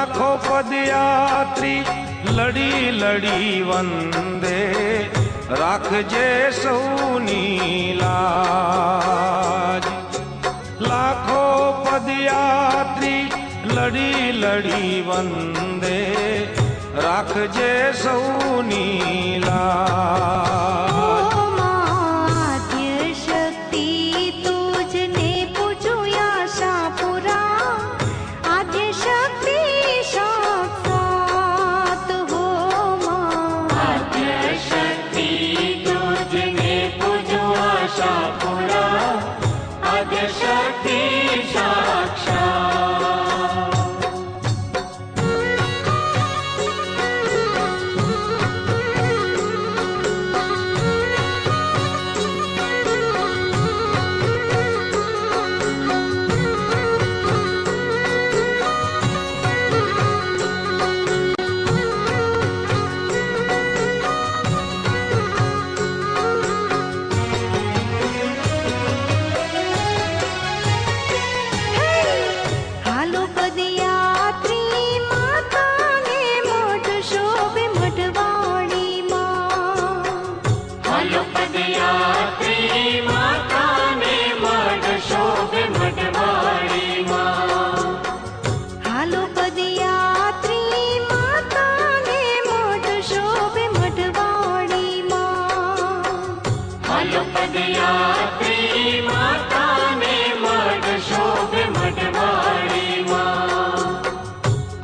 लाखों पदयात्री लड़ी लड़ी वंदे राखजे सौनी लाज। लाखों पदयात्री लड़ी लड़ी वंदे राखजे सौनी लाज।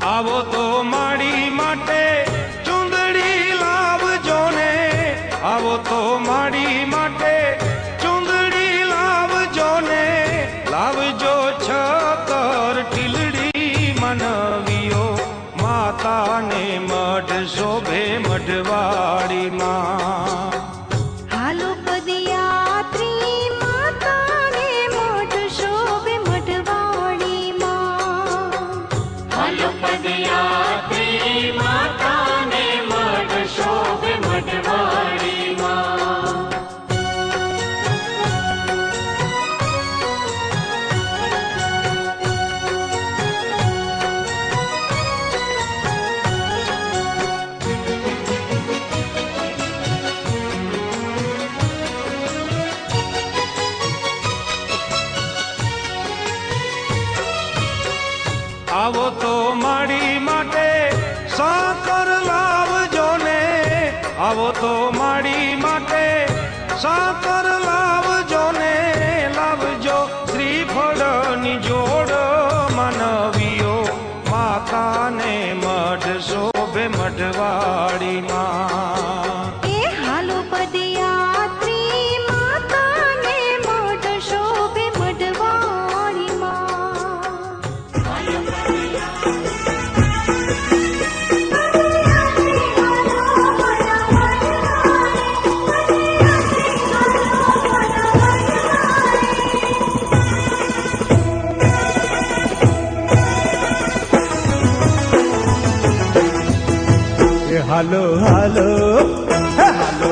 आवो तो माड़ी माटे चुंदड़ी लावजो ने, आवो तो माड़ी माटे चुंदड़ी लावजो ने, लावजो छतर टीलड़ी मनवियो माता ने मठ शोभे मठवाड़ी मां। आवो तो माड़ी माटे साकर लावजो ने, आवो तो माड़ी माटे साकर लावजो ने, लावजो श्रीफळनी जोड़ मनवियो माता ने मठ शोभे मठवाड़ी मां। हालो हालो हालो